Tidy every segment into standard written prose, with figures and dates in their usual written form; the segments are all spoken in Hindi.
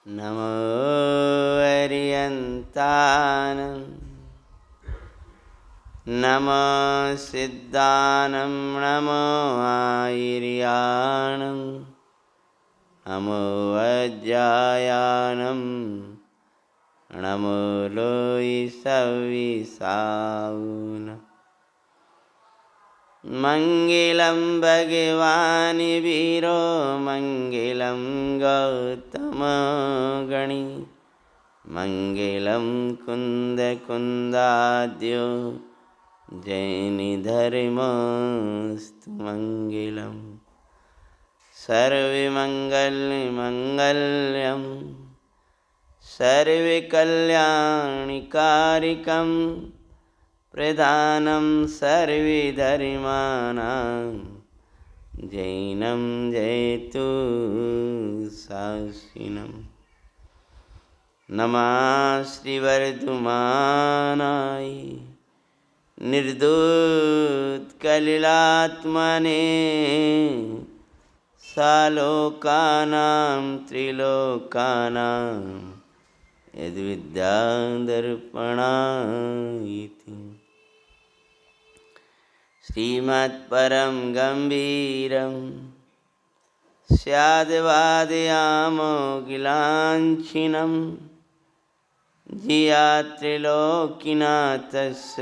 नमो अर्यन्तानं नमो सिद्धानं नमो आयर्याणं नमो वज्रायानं नमो लोयिसविसावुन मंगलम भगवान वीरो मंगलम गौतम गणी मंगलम कुंद कुंदाद्यो जैनि धर्मस्तु मंगलम सर्वमंगल मंगल्यम सर्वकल्याणिकारिकं प्रधानं सर्वधर्माणां जैनं जयतु शासिनं नमः श्रीवर्धमानाय निर्दोषकलिलात्मने सालोकानां त्रिलोकानां यद्विद्यादर्पणायति श्रीमत्परं गम्भीरं स्याद्वादयामोगिलाञ्छिनं जियात्रिलोकिनाथस्य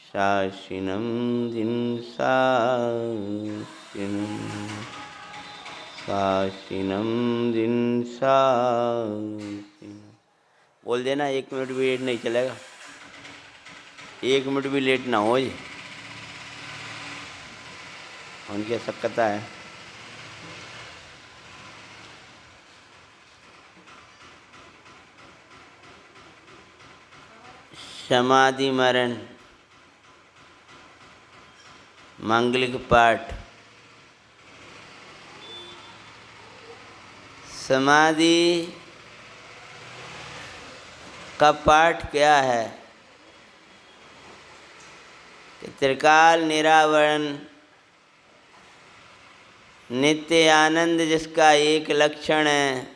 शासिनं जिनसासिनं बोल देना। 1 मिनट भी लेट नहीं चलेगा, 1 मिनट भी लेट ना हो। ये उनकी शक्कता है। समाधि मरण मांगलिक पाठ। समाधि का पाठ क्या है कि त्रिकाल निरावरण नित्य आनंद जिसका एक लक्षण है,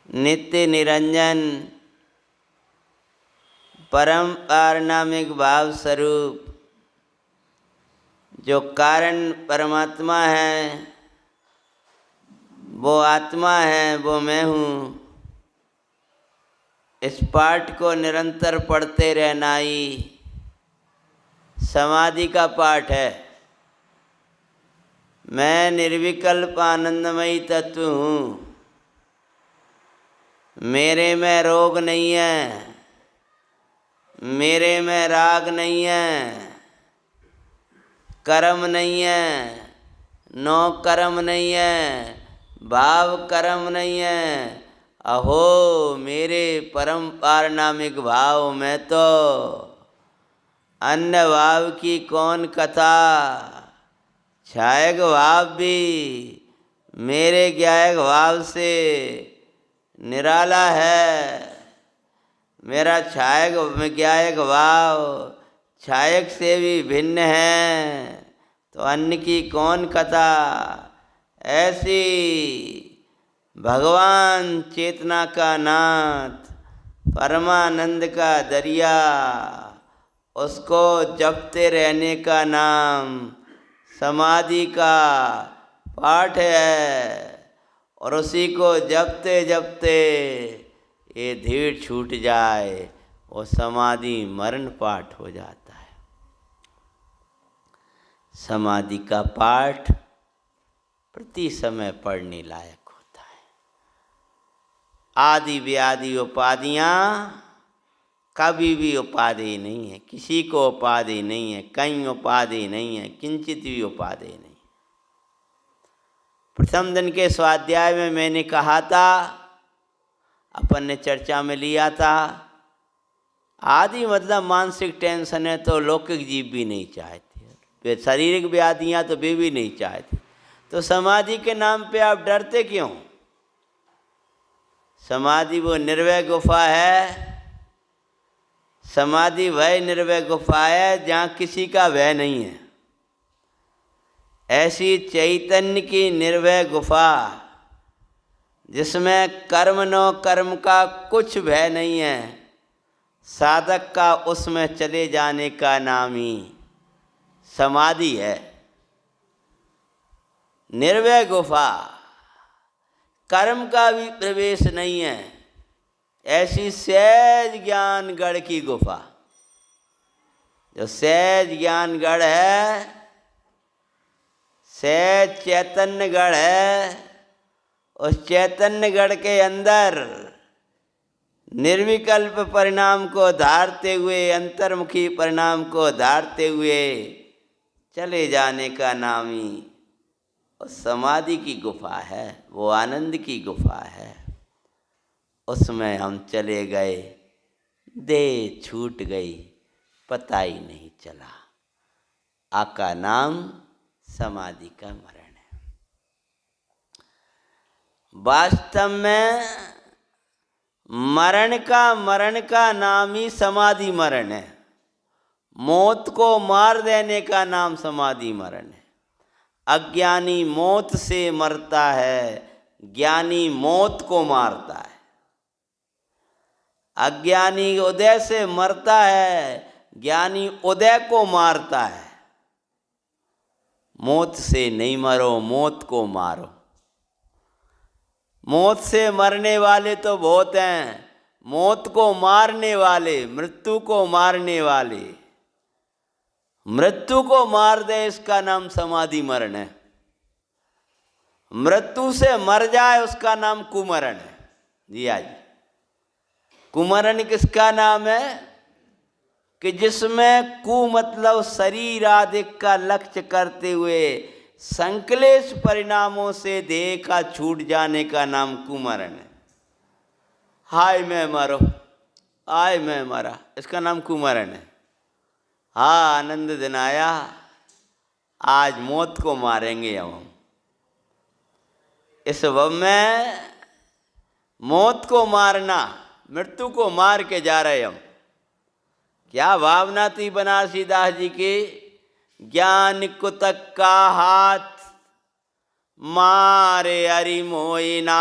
नित्य निरंजन परम पारनामिक भाव स्वरूप जो कारण परमात्मा है, वो आत्मा है, वो मैं हूँ। इस पाठ को निरंतर पढ़ते रहना ही समाधि का पाठ है। मैं निर्विकल्प आनंदमयी तत्व हूँ, मेरे में रोग नहीं है, मेरे में राग नहीं है, कर्म नहीं है, नो कर्म नहीं है, भाव कर्म नहीं है। अहो मेरे परम पारनामिक भाव में तो अन्य भाव की कौन कथा। छायक भाव भी मेरे ज्ञायक भाव से निराला है। मेरा छायक ज्ञायक भाव छायक से भी भिन्न है, तो अन्य की कौन कथा। ऐसी भगवान चेतना का नाथ, परमानंद का दरिया, उसको जपते रहने का नाम समाधि का पाठ है। और उसी को जपते जपते ये धीर छूट जाए, वो समाधि मरण पाठ हो जाता है। समाधि का पाठ प्रति समय पढ़ने लायक होता है। आदि व्याधि उपाधियाँ कभी भी उपाधि नहीं है, किसी को उपाधि नहीं है, कहीं उपाधि नहीं है, किंचित भी उपाधि नहीं। प्रथम दिन के स्वाध्याय में मैंने कहा था, अपन ने चर्चा में लिया था, आदि मतलब मानसिक टेंशन है तो लौकिक जीव भी नहीं चाहते, वे शारीरिक व्याधियाँ तो वे भी नहीं चाहते। तो समाधि के नाम पे आप डरते क्यों? समाधि वो निर्भय गुफा है, समाधि वह निर्भय गुफा है जहाँ किसी का भय नहीं है। ऐसी चैतन्य की निर्भय गुफा जिसमें कर्म नो कर्म का कुछ भय नहीं है, साधक का उसमें चले जाने का नाम ही समाधि है। निर्भय गुफा, कर्म का भी प्रवेश नहीं है, ऐसी सहज ज्ञानगढ़ की गुफा। जो सहज ज्ञानगढ़ है, सहज चैतन्यगढ़ है, उस चैतन्यगढ़ के अंदर निर्विकल्प परिणाम को धारते हुए, अंतर्मुखी परिणाम को धारते हुए चले जाने का नाम ही उस समाधि की गुफा है, वो आनंद की गुफा है। उसमें हम चले गए, देह छूट गई, पता ही नहीं चला। आका नाम समाधि का मरण है। वास्तव में मरण का नाम ही समाधि मरण है। मौत को मार देने का नाम समाधि मरण है। अज्ञानी मौत से मरता है, ज्ञानी मौत को मारता है। अज्ञानी उदय से मरता है, ज्ञानी उदय को मारता है। मौत से नहीं मरो, मौत को मारो। मौत से मरने वाले तो बहुत हैं, मौत को मारने वाले, मृत्यु को मारने वाले, मृत्यु को मार दे, इसका नाम समाधि मरण है। मृत्यु से मर जाए, उसका नाम कुमरण है। जी आज कुमरण किसका नाम है? कि जिसमें कु मतलब शरीर आदि का लक्ष्य करते हुए संक्लेश परिणामों से देह का छूट जाने का नाम कुमरण है। हाय मैं मरो, हाय मैं मरा, इसका नाम कुमरण है। हाँ, आनंद दिन आया, आज मौत को मारेंगे हम। इस वह में मौत को मारना, मृत्यु को मार के जा रहे हम। क्या भावना थी बनारसी दास जी की? ज्ञान कुतक का हाथ मारे हरि मोइना,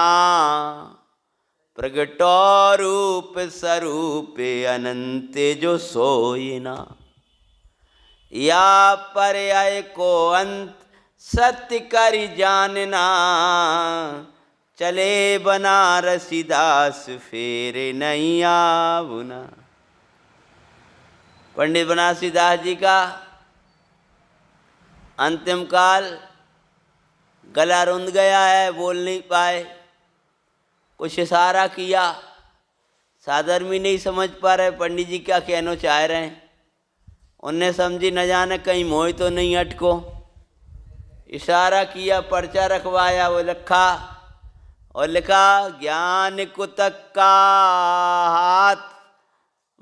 प्रगटो रूप स्वरूप अनंत जो सोइना। या पर्याय को अंत सत्य कर जानना, चले बनारसी दास फेर नहीं आऊना। पंडित बनारसी दास जी का अंतिम काल, गला रुंध गया है, बोल नहीं पाए। कुछ इशारा किया, साधर्मी नहीं समझ पा रहे पंडित जी क्या कहना चाह रहे हैं। उनने समझी न जाने कहीं मोह तो नहीं अटको। इशारा किया, पर्चा रखवाया, वो लिखा और लिखा, ज्ञान कुतक का हाथ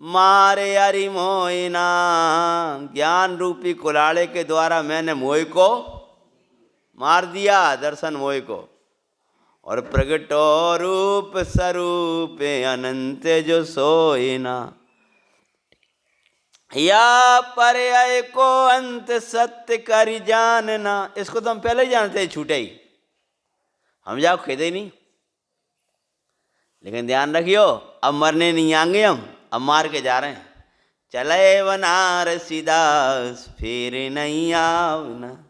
मारे हरि मोइना। ज्ञान रूपी कुलाड़े के द्वारा मैंने मोह को मार दिया, दर्शन मोह को। और प्रगटो रूप स्वरूप अनंत जो सोइना। या पर्याय को अंत सत्य कर जानना। इसको तो हम पहले ही जानते हैं, छूटे ही हम जाओ खेदे नहीं। लेकिन ध्यान रखियो, अब मरने नहीं आएंगे हम, अब मार के जा रहे हैं। चले बनारसी दास फिर नहीं आना।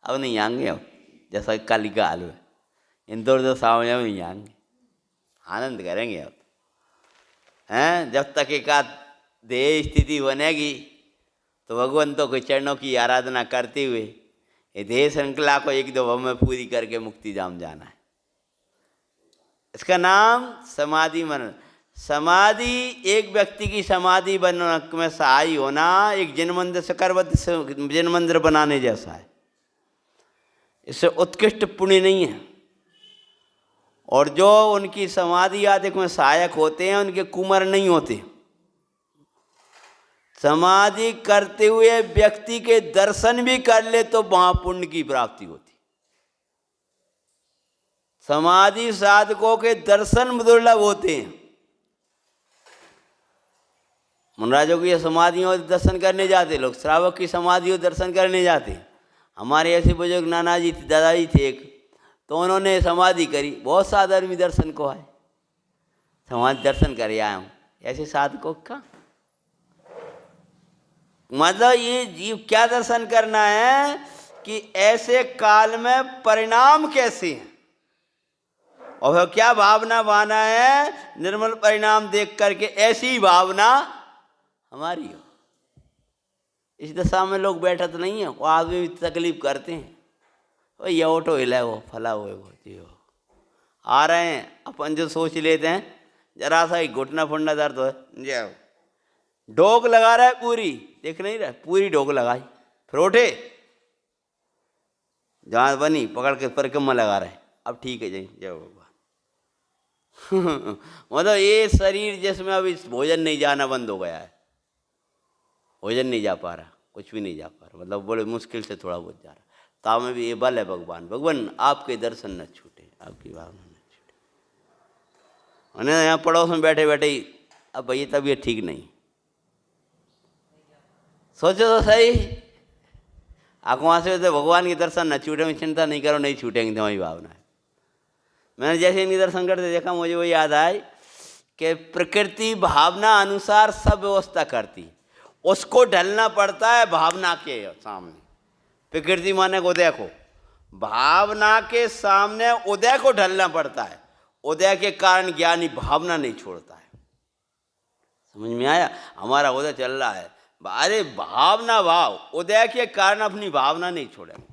अब नहीं आएंगे, अब जैसा काली का हाल है, इंदौर जो सावने में नहीं आएंगे, आनंद करेंगे अब। हैं, जब तक एक आध देह स्थिति बनेगी तो भगवंतों के चरणों की आराधना करते हुए ये देह श्रृंखला को एक दो भव में पूरी करके मुक्ति धाम जाना है। इसका नाम समाधि मनन। समाधि एक व्यक्ति की समाधि बनने में सहाय होना एक जिन मंदिर सकरबद्ध जिन मंदिर बनाने जैसा है। इससे उत्कृष्ट पुण्य नहीं है। और जो उनकी समाधि आदि में सहायक होते हैं, उनके कुमर नहीं होते। समाधि करते हुए व्यक्ति के दर्शन भी कर ले तो महापुण्य की प्राप्ति होती। समाधि साधकों के दर्शन दुर्लभ होते हैं। मुनराजों की समाधियों दर्शन करने जाते लोग, श्रावक की समाधियों दर्शन करने जाते। हमारे ऐसे बुजुर्ग नाना जी दादाजी थे एक, तो उन्होंने समाधि करी। बहुत साधु आदमी दर्शन को आए, समाधि दर्शन कर आया हूँ, ऐसे साधकों का मतलब ये क्या दर्शन करना है कि ऐसे काल में परिणाम कैसे हैं और क्या भावना बाना है, निर्मल परिणाम देख करके ऐसी ही भावना हमारी हो। इस दशा में लोग बैठा तो नहीं है, वो आदमी भी तकलीफ करते हैं, वो ये ऑटो हिला वो फला हुए वो जी हो आ रहे हैं। अपन जो सोच लेते हैं जरा सा ही घुटना फुटना दर्द हो जाओ, डोक लगा रहा है पूरी, देख नहीं रहा, पूरी डोक लगाई, फिर उठे, जहाँ बनी पकड़ के परिक्रमा लगा रहे, अब ठीक है जी जय भगवान। मतलब ये शरीर जिसमें अभी भोजन नहीं जाना बंद हो गया है, भोजन नहीं जा पा रहा, कुछ भी नहीं जा पा रहा, मतलब बड़े मुश्किल से थोड़ा बहुत जा रहा, ताव में भी ये बल है भगवान, भगवान आपके दर्शन न छूटे, आपकी भावना न छूटे। उन्हें यहाँ पड़ोस में बैठे बैठे ही अब भैया तबीयत ठीक नहीं, सोचो तो सही, आँखों से तो भगवान के दर्शन न छूटे, में चिंता नहीं करो, नहीं छूटेंगे, तुम्हारी भावना है। मैंने जैसे इनके दर्शन करते देखा, मुझे वो याद आए कि प्रकृति भावना अनुसार सब व्यवस्था करती है, उसको ढलना पड़ता है भावना के सामने। प्रकृति माने उदय को, भावना के सामने उदय को ढलना पड़ता है, उदय के कारण ज्ञानी भावना नहीं छोड़ता है। समझ में आया? हमारा उदय चल रहा है, अरे भावना भाव उदय के कारण अपनी भावना नहीं छोड़ेंगे।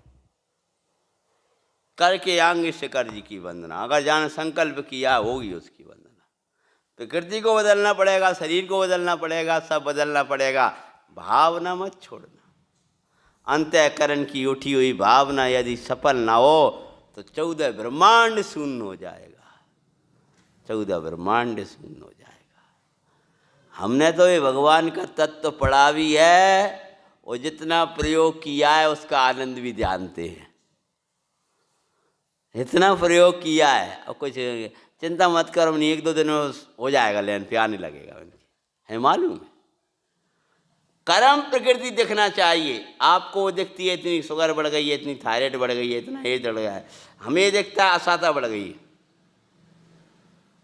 करके आंग से कर जी की वंदना, अगर जाने संकल्प किया होगी उसकी वंदना। प्रकृति को बदलना पड़ेगा, शरीर को बदलना पड़ेगा, सब बदलना पड़ेगा, भावना मत छोड़ना। अंतःकरण की उठी हुई भावना यदि सफल ना हो तो 14 ब्रह्मांड शून्य हो जाएगा, 14 ब्रह्मांड शून्य हो जाएगा। हमने तो ये भगवान का तत्व पढ़ा भी है और जितना प्रयोग किया है उसका आनंद भी जानते हैं, इतना प्रयोग किया है। और कुछ चिंता मत करो, नहीं 1-2 दिन में हो जाएगा, लेन पे आने लगेगा, है मालूम है। कर्म प्रकृति दिखना चाहिए आपको, वो दिखती है इतनी शुगर बढ़ गई है, इतनी थायराइड बढ़ गई है, इतना ये बढ़ गया है, हमें दिखता है असाता बढ़ गई है,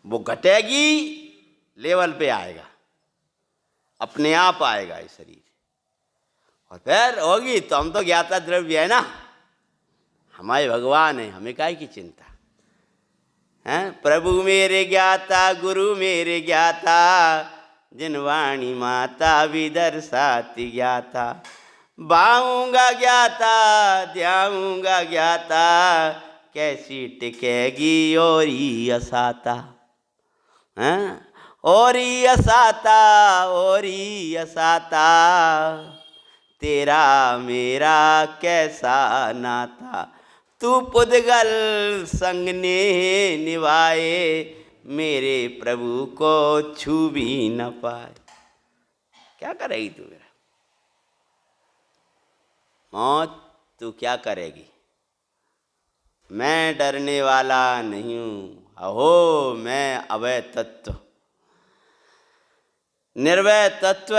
वो घटेगी लेवल पे आएगा, अपने आप आएगा ये शरीर, और फिर होगी तो हम तो ज्ञाता द्रव्य है ना, हमारे भगवान है, हमें काहे की चिंता है। प्रभु मेरे ज्ञाता गुरु मेरे ज्ञाता, जिन वाणी माता विदर्शाति ज्ञाता, बाऊंगा ज्ञाता ध्याऊंगा ज्ञाता, कैसी टिकेगी ओरी असाता, हैं ओरी असाता, ओरी असाता, तेरा मेरा कैसा नाता, तू पुद्गल संग ने निभाए, मेरे प्रभु को छू भी न पाए। क्या करेगी तू मेरा मौत, तू क्या करेगी? मैं डरने वाला नहीं हूँ, अहो मैं अभय तत्व, निर्भय तत्व,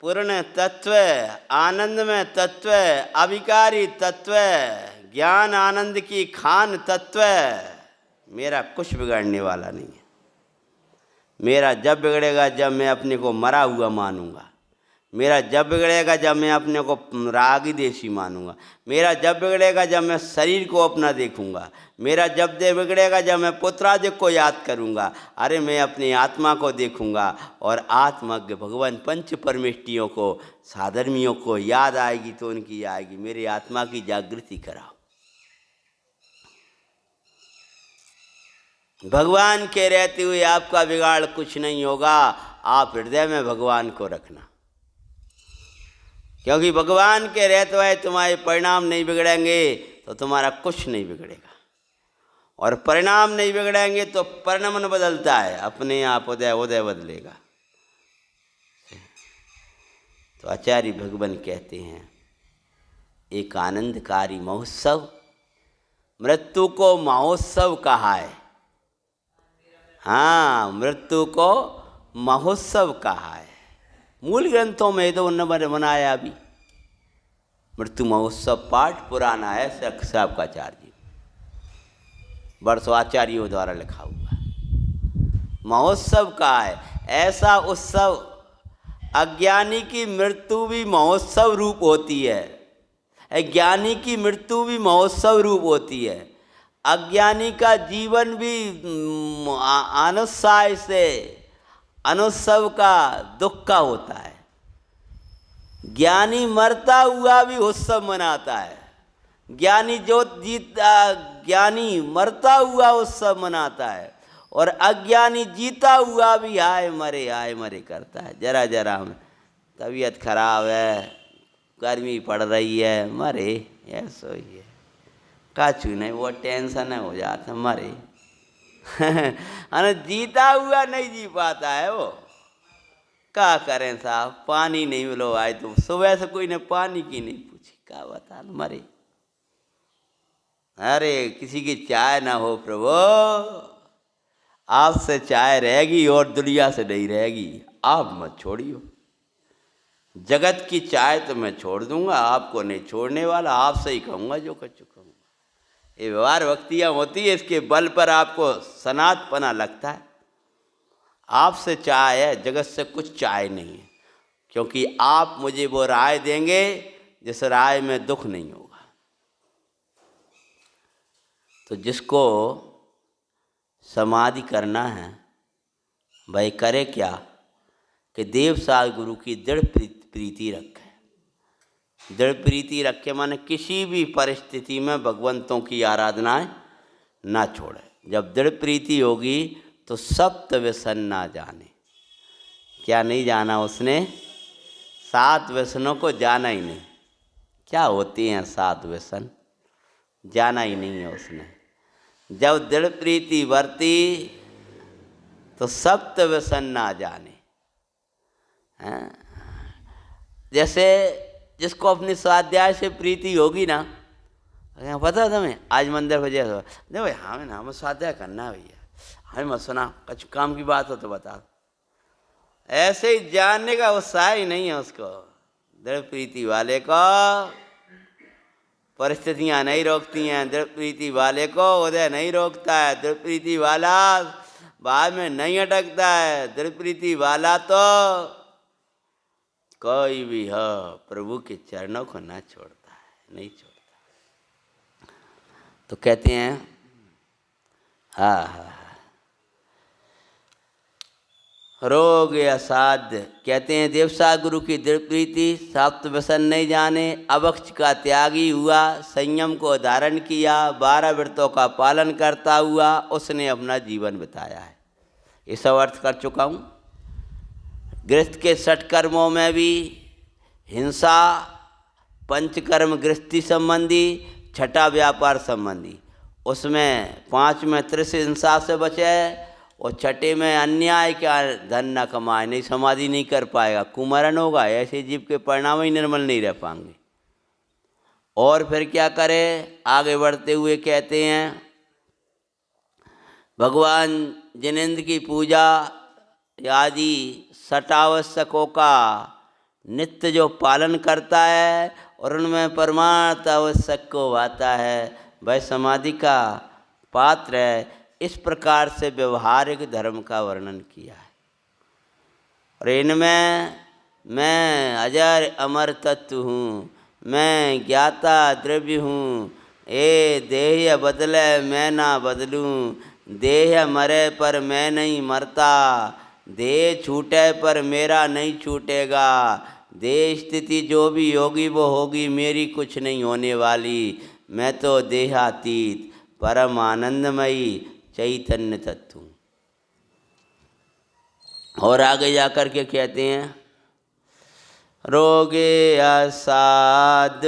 पूर्ण तत्व, आनंदमय तत्व, अविकारी तत्व, ज्ञान आनंद की खान तत्व, मेरा कुछ बिगड़ने वाला नहीं है। मेरा जब बिगड़ेगा जब मैं अपने को मरा हुआ मानूंगा, मेरा जब बिगड़ेगा जब मैं अपने को रागी देशी मानूंगा, मेरा जब बिगड़ेगा जब मैं शरीर को अपना देखूंगा, मेरा जब दे बिगड़ेगा जब मैं पुत्रादिक को याद करूंगा, अरे मैं अपनी आत्मा को देखूंगा और आत्मज्ञ भगवान पंच परमेष्टियों को साधर्मियों को याद आएगी तो उनकी आएगी, मेरी आत्मा की जागृति कराओ। भगवान के रहते हुए आपका बिगाड़ कुछ नहीं होगा, आप हृदय में भगवान को रखना, क्योंकि भगवान के रहते हुए तुम्हारे परिणाम नहीं बिगड़ेंगे तो तुम्हारा कुछ नहीं बिगड़ेगा, और परिणाम नहीं बिगड़ेंगे तो परिणमन बदलता है, अपने आप उदय उदय बदलेगा। तो आचार्य भगवान कहते हैं एक आनंदकारी महोत्सव, मृत्यु को महोत्सव कहा है, हाँ मृत्यु को महोत्सव कहा है। मूल ग्रंथों में तो उन्होंने बनाया अभी मृत्यु महोत्सव पाठ पुराना है साहब का आचार्य जी। वर्षाचार्यों द्वारा लिखा हुआ है। महोत्सव का है ऐसा उत्सव, अज्ञानी की मृत्यु भी महोत्सव रूप होती है, ज्ञानी की मृत्यु भी महोत्सव रूप होती है। अज्ञानी का जीवन भी अनुत्साह से अनुत्सव का दुख का होता है। ज्ञानी मरता हुआ भी उत्सव मनाता है, ज्ञानी मरता हुआ उत्सव मनाता है, और अज्ञानी जीता हुआ भी आए मरे करता है। जरा जरा में तबीयत खराब है, गर्मी पड़ रही है, मरे, ऐसा ही है, काचू नहीं, वो टेंशन हो जाता, मरे। जीता हुआ नहीं जी पाता है वो। क्या करें साहब, पानी नहीं मिलो आज, तो सुबह से कोई ने पानी की नहीं पूछी, क्या बता, मरे। अरे किसी की चाय ना हो प्रभु, आपसे चाय रहेगी और दुनिया से नहीं रहेगी, आप मत छोड़ियो। जगत की चाय तो मैं छोड़ दूंगा, आपको नहीं छोड़ने वाला, आपसे ही कहूँगा जो कर चुका हूँ। ये व्यवहार भक्तियाँ होती है, इसके बल पर आपको सनातपना लगता है। आपसे चाय है, जगत से कुछ चाय नहीं है, क्योंकि आप मुझे वो राय देंगे जिस राय में दुख नहीं होगा। तो जिसको समाधि करना है भाई करे क्या कि देव साल गुरु की दृढ़ प्रीति रखे। दृढ़ प्रीति रखे माने किसी भी परिस्थिति में भगवंतों की आराधनाएं ना छोड़े। जब दृढ़ प्रीति होगी तो सप्त व्यसन ना जाने। क्या नहीं जाना उसने? 7 व्यसनों को जाना ही नहीं। क्या होती हैं 7 व्यसन? जाना ही नहीं है उसने। जब दृढ़ प्रीति बरती तो सप्त व्यसन ना जाने। जैसे जिसको अपनी स्वाध्याय से प्रीति होगी ना, पता तुम्हें आज मंदिर बजे नहीं भाई, हमें ना हमें स्वाध्याय करना है भैया, हमें मत सुना, कुछ काम की बात हो तो बता। ऐसे ही जानने का उत्साह ही नहीं है उसको। दृढ़ प्रीति वाले को परिस्थितियां नहीं रोकती हैं, दृढ़ प्रीति वाले को उदय नहीं रोकता है, दृढ़ प्रीति वाला बाद में नहीं अटकता है, दृढ़ प्रीति वाला तो कोई भी हो प्रभु के चरणों को ना छोड़ता है, नहीं छोड़ता। तो कहते हैं हाँ रोग असाध्य, कहते हैं देवसा गुरु की दृढ़ प्रीति, सप्त व्यसन नहीं जाने, अभक्ष का त्यागी हुआ, संयम को धारण किया, 12 व्रतों का पालन करता हुआ उसने अपना जीवन बिताया है। ये सब अर्थ कर चुका हूँ। गृहस्थ के 6 कर्मों में भी हिंसा, पंचकर्म गृहस्थी संबंधी, 6ठा व्यापार संबंधी, उसमें 5 में त्रिश हिंसा से बचे, और 6ठे में अन्याय क्या धन न कमाए, नहीं समाधि नहीं कर पाएगा, कुमरण होगा, ऐसे जीव के परिणाम ही निर्मल नहीं रह पाएंगे। और फिर क्या करे, आगे बढ़ते हुए कहते हैं भगवान जिनेंद्र की पूजा आदि 6 आवश्यकों का नित्य जो पालन करता है और उनमें परमार्थ आवश्यक को आता है, वह समाधि का पात्र है। इस प्रकार से व्यवहारिक धर्म का वर्णन किया है। और इनमें मैं अजर अमर तत्व हूँ, मैं ज्ञाता द्रव्य हूँ, ए देह बदले मैं ना बदलूँ, देह मरे पर मैं नहीं मरता, देह छूटे पर मेरा नहीं छूटेगा, देह स्थिति जो भी होगी वो होगी, मेरी कुछ नहीं होने वाली, मैं तो देहातीत परम आनंदमयी चैतन्य तत्व। और आगे जाकर के कहते हैं रोगे असाध।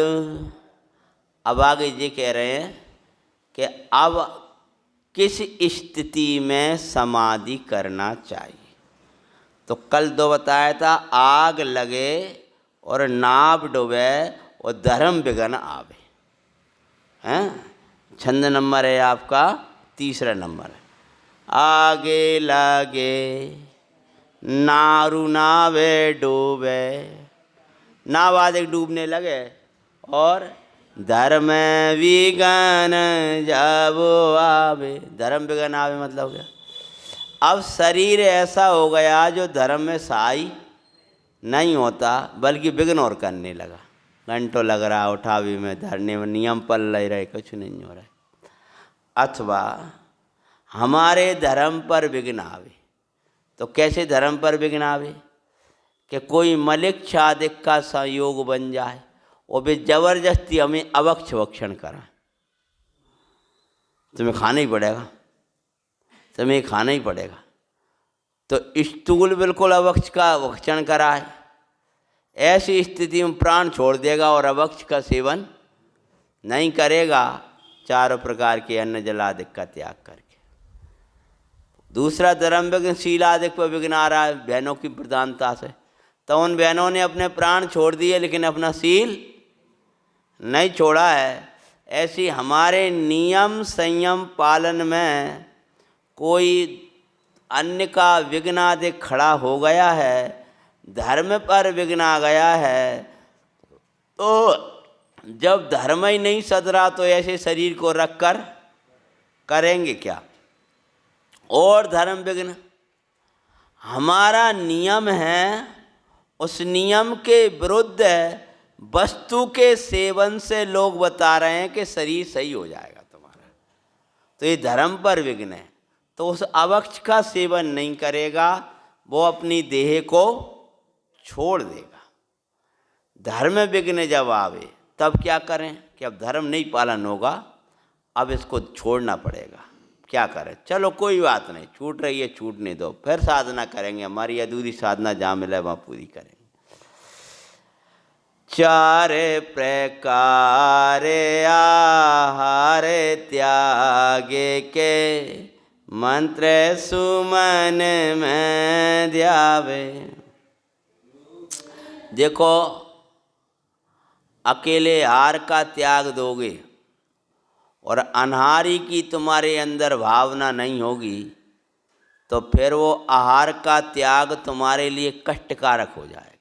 अब आगे ये कह रहे हैं कि अब किस स्थिति में समाधि करना चाहिए। तो कल 2 बताया था, आग लगे और नाव डूबे और धर्म विघ्न आवे। हैं, छंद नंबर है आपका 3रा नंबर है। आगे लगे नारू नावे डूबे, नाव आदि डूबने लगे और धर्म विघन जब आवे। धर्म विघन आवे मतलब क्या? अब शरीर ऐसा हो गया जो धर्म में सहाय नहीं होता, बल्कि विघ्न और करने लगा। घंटों लग रहा उठावी में, धरने में, नियम पल रहे, कुछ नहीं हो रहा है। अथवा हमारे धर्म पर विघ्न आवे। तो कैसे धर्म पर विघ्न आवे? कि कोई मलिक शादिक का संयोग बन जाए और वे जबरदस्ती हमें अवक्ष भक्षण कराए। तुम्हें खाना ही पड़ेगा, तुम्हें खाना ही पड़ेगा। तो स्थूल बिल्कुल अवक्ष का भक्षण कराए, ऐसी स्थिति में प्राण छोड़ देगा और अवक्ष का सेवन नहीं करेगा, चारों प्रकार के अन्न जल आदि का त्याग करके। दूसरा धर्म विघ्न शील आदि पर विघ्न आ रहा है बहनों की प्रधानता से। तो उन बहनों ने अपने प्राण छोड़ दिए लेकिन अपना शील नहीं छोड़ा है। ऐसी हमारे नियम संयम पालन में कोई अन्य का विघ्न आदि खड़ा हो गया है, धर्म पर विघ्न आ गया है, तो जब धर्म ही नहीं सदरा तो ऐसे शरीर को रख कर करेंगे क्या? और धर्म विघ्न हमारा नियम है, उस नियम के विरुद्ध वस्तु के सेवन से लोग बता रहे हैं कि शरीर सही हो जाएगा तुम्हारा, तो ये धर्म पर विघ्न है। तो उस अवक्ष का सेवन नहीं करेगा, वो अपनी देह को छोड़ देगा। धर्म विघ्न जब आवे तब क्या करें कि अब धर्म नहीं पालन होगा, अब इसको छोड़ना पड़ेगा। क्या करें? चलो कोई बात नहीं, छूट रही है छूटने दो, फिर साधना करेंगे, हमारी अधूरी साधना जहाँ मिले वहाँ पूरी करेंगे। चार प्रकार आहार त्यागे के मंत्र सुमन में ध्यावे। देखो, अकेले आहार का त्याग दोगे और अनहारी की तुम्हारे अंदर भावना नहीं होगी तो फिर वो आहार का त्याग तुम्हारे लिए कष्टकारक हो जाएगा।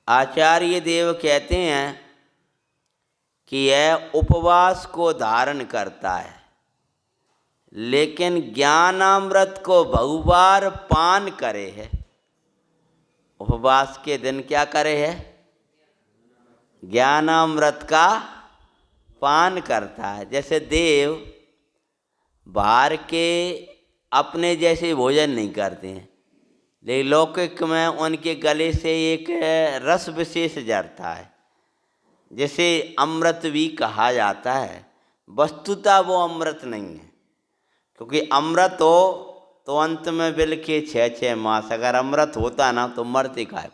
आचार्य देव कहते हैं कि यह उपवास को धारण करता है, लेकिन ज्ञानामृत को बहुबार पान करे है। उपवास के दिन क्या करे है? ज्ञानामृत का पान करता है। जैसे देव बाहर के अपने जैसे भोजन नहीं करते हैं, लेकिन लौकिक में उनके गले से एक रस विशेष झरता है, जिसे अमृत भी कहा जाता है। वस्तुतः वो अमृत नहीं है, क्योंकि अमृत हो तो अंत में बिल के 6 मास, अगर अमृत होता ना तो मरते काहे।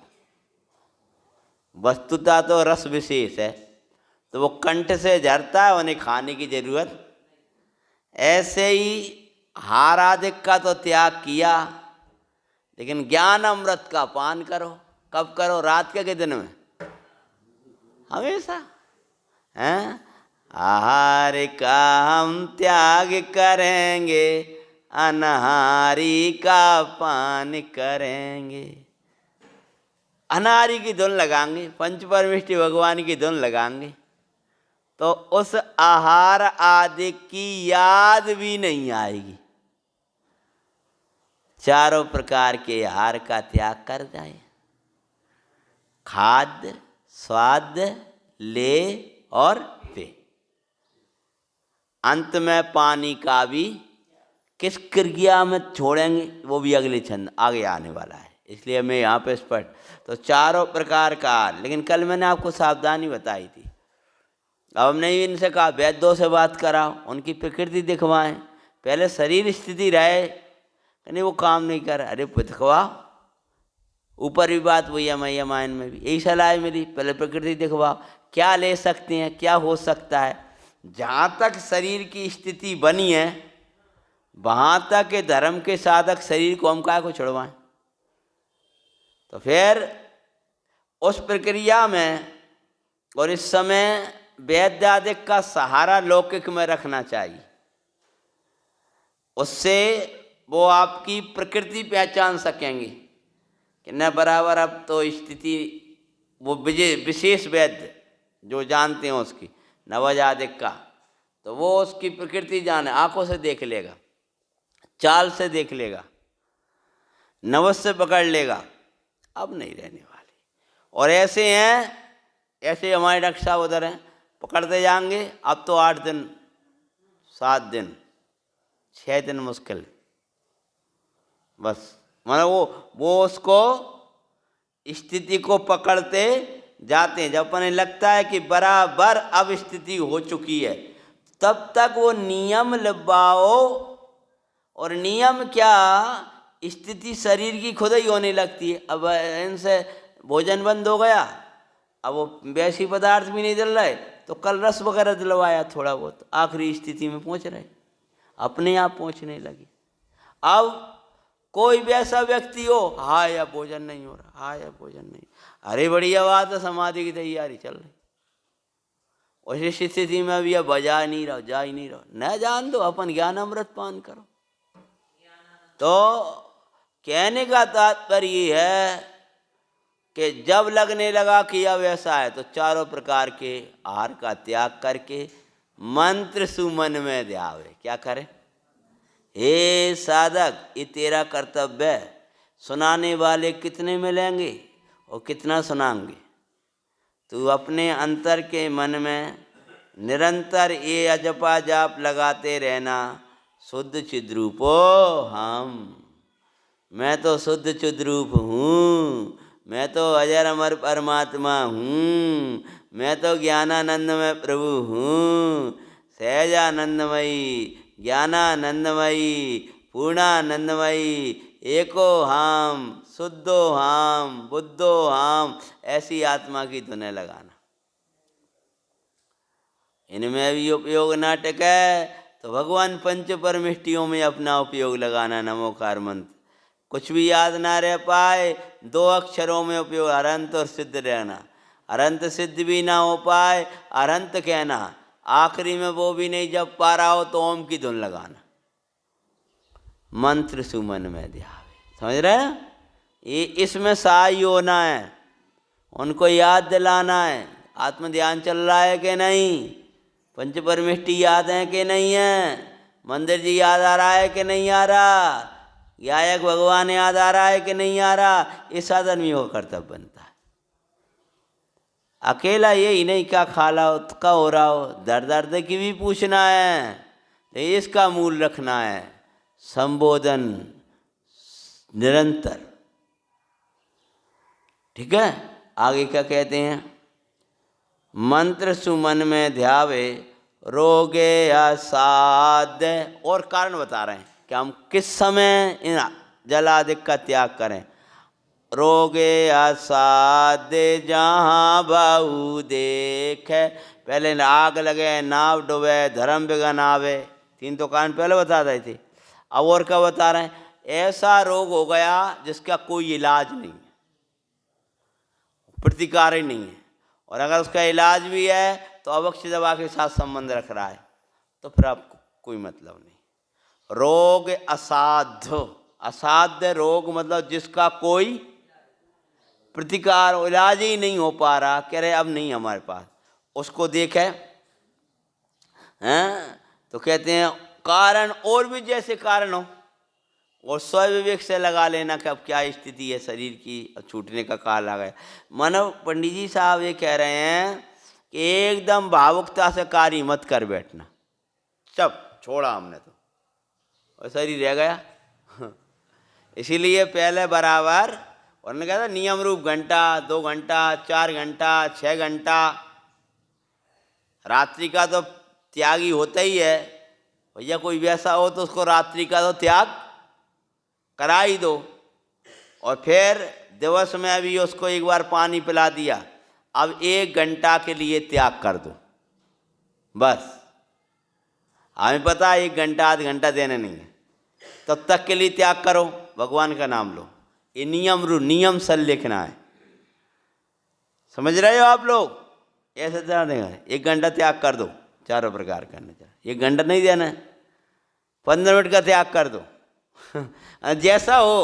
वस्तुतः तो रस विशेष है, तो वो कंठ से झरता है, उन्हें खाने की जरूरत। ऐसे ही हार आदि का तो त्याग किया, लेकिन ज्ञान अमृत का पान करो। कब करो? रात के दिन में, हमेशा हैं। आहार का हम त्याग करेंगे, अनहारी का पान करेंगे। अनारी की धुन लगाएंगे, पंच परमेष्टि भगवान की धुन लगाएंगे, तो उस आहार आदि की याद भी नहीं आएगी। चारों प्रकार के आहार का त्याग कर जाए, खाद्य स्वाद ले और पे। अंत में पानी का भी किस क्रिया में छोड़ेंगे वो भी अगले छंद आगे आने वाला है, इसलिए मैं यहाँ पे स्पष्ट। तो चारों प्रकार का, लेकिन कल मैंने आपको सावधानी बताई थी। अब हमने इनसे कहा वैद्यों से बात कराओ, उनकी प्रकृति दिखवाएं, पहले शरीर स्थिति रहे, नहीं वो काम नहीं कर। अरे दिखवाओ, ऊपर भी बात वही है, मायन में भी यही सलाह मिली, पहले प्रकृति दिखवाओ, क्या ले सकते हैं, क्या हो सकता है। जहाँ तक शरीर की स्थिति बनी है वहाँ तक धर्म के साधक शरीर को हम काहे को छुड़वाएं। तो फिर उस प्रक्रिया में और इस समय वैद्यादिक का सहारा लौकिक में रखना चाहिए, उससे वो आपकी प्रकृति पहचान सकेंगे कि न बराबर अब तो स्थिति वो विशेष वैद्य जो जानते हैं उसकी नवजातक का, तो वो उसकी प्रकृति जाने, आंखों से देख लेगा, चाल से देख लेगा, नवस से पकड़ लेगा, अब नहीं रहने वाली। और ऐसे हैं, ऐसे हमारे डॉक्टर साहब उधर हैं, पकड़ते जाएंगे, अब तो 8 दिन 7 दिन 6 दिन मुश्किल, बस मतलब वो उसको स्थिति को पकड़ते जाते हैं। जब अपने लगता है कि बराबर अब स्थिति हो चुकी है, तब तक वो नियम लगाओ, और नियम क्या, स्थिति शरीर की खुद ही होने लगती है। अब इनसे भोजन बंद हो गया, अब वो वैसी पदार्थ भी नहीं दिल रहे, तो कल रस वगैरह दिलवाया थोड़ा बहुत, आखिरी स्थिति में पहुंच रहे, अपने आप पहुंचने लगी। अब कोई वैसा व्यक्ति हो, हाँ या भोजन नहीं हो रहा, हाँ या भोजन नहीं, अरे बढ़िया बात है, समाधि की तैयारी चल रही, उसी स्थिति में भी अब बजा नहीं रहो, जा ही नहीं रहो, न जान दो, अपन ज्ञान अमृत पान करो। तो कहने का तात्पर्य ये है कि जब लगने लगा कि अब ऐसा है, तो चारों प्रकार के आहार का त्याग करके मंत्र सुमन में ध्यावे। क्या करें? हे साधक, ये तेरा कर्तव्य है। सुनाने वाले कितने मिलेंगे और कितना सुनाएंगे? तू अपने अंतर के मन में निरंतर ये अजपा जाप लगाते रहना, शुद्ध चिद्रूपो हम, मैं तो शुद्ध चिद्रूप हूँ, मैं तो अजर अमर परमात्मा हूँ, मैं तो ज्ञानानंदमय प्रभु हूँ, सहजानंदमयी, ज्ञानानंदमयी, पूर्णानंदमयी, एको हम, शुद्धो हम, बुद्धो हम, ऐसी आत्मा की धुनें लगाना। इनमें भी उपयोग ना टिके तो भगवान पंच परमिष्टियों में अपना उपयोग लगाना। नमोकार मंत्र कुछ भी याद ना रह पाए, 2 अक्षरों में उपयोग, अरंत और सिद्ध रहना। अरंत सिद्ध भी ना हो पाए, अरंत कहना, आखिरी में वो भी नहीं जब पा रहा हो तो ओम की धुन लगाना। मंत्र सुमन में ध्यावे, समझ रहे हैं? ये इसमें सहाय होना है, उनको याद दिलाना है, आत्म ध्यान चल रहा है कि नहीं, पंच परमिष्टि याद है कि नहीं है, मंदिर जी याद आ रहा है कि नहीं आ रहा, गायक भगवान याद आ रहा है कि नहीं आ रहा। इस साधन में वो कर्तव्य बनता है। अकेला यही नहीं क्या खाला हो का हो रहा हो, दर्द दर्द की भी पूछना है, तो इसका मूल रखना है संबोधन निरंतर। ठीक है, आगे क्या कहते हैं? मंत्र सुमन में ध्यावे रोगे असाध्य। और कारण बता रहे हैं कि हम किस समय इन जलादि का त्याग करें। रोगे असाध्य जहाँ बाहु देखे, पहले आग लगे, नाव डूबे, धर्म बिगन आवे, 3 तो कारण पहले बता रहे थे। अब और क्या बता रहे हैं? ऐसा रोग हो गया जिसका कोई इलाज नहीं है, प्रतिकार ही नहीं है, और अगर उसका इलाज भी है तो अवश्य दवा के साथ संबंध रख रहा है, तो फिर आपको कोई मतलब नहीं। रोग असाध्य, असाध्य रोग मतलब जिसका कोई प्रतिकार इलाज ही नहीं हो पा रहा, कह रहे अब नहीं हमारे पास, उसको देखे हैं तो कहते हैं कारण और भी जैसे कारण हो, और स्वविवेक से लगा लेना कि अब क्या स्थिति है शरीर की, छूटने का काल आ गया। मानव पंडित जी साहब ये कह रहे हैं कि एकदम भावुकता से कार्य मत कर बैठना, सब छोड़ा हमने तो, और शरीर रह गया। इसीलिए पहले बराबर उन्होंने कहा था नियम रूप घंटा, 2 घंटा, 4 घंटा, 6 घंटा, रात्रि का तो त्याग ही होता ही है। भैया कोई वैसा हो तो उसको रात्रि का तो त्याग करा ही दो, और फिर दिवस में भी उसको एक बार पानी पिला दिया, अब 1 घंटा के लिए त्याग कर दो बस। हमें पता है 1 घंटा 8 घंटा देने नहीं है, तब तक के लिए त्याग करो, भगवान का नाम लो। ये नियम सल लिखना है, समझ रहे हो आप लोग? ऐसे ध्यान देगा, 1 घंटा त्याग कर दो, चारों प्रकार करना चाहिए। 1 घंटा नहीं देना है, 15 मिनट का त्याग कर दो। जैसा हो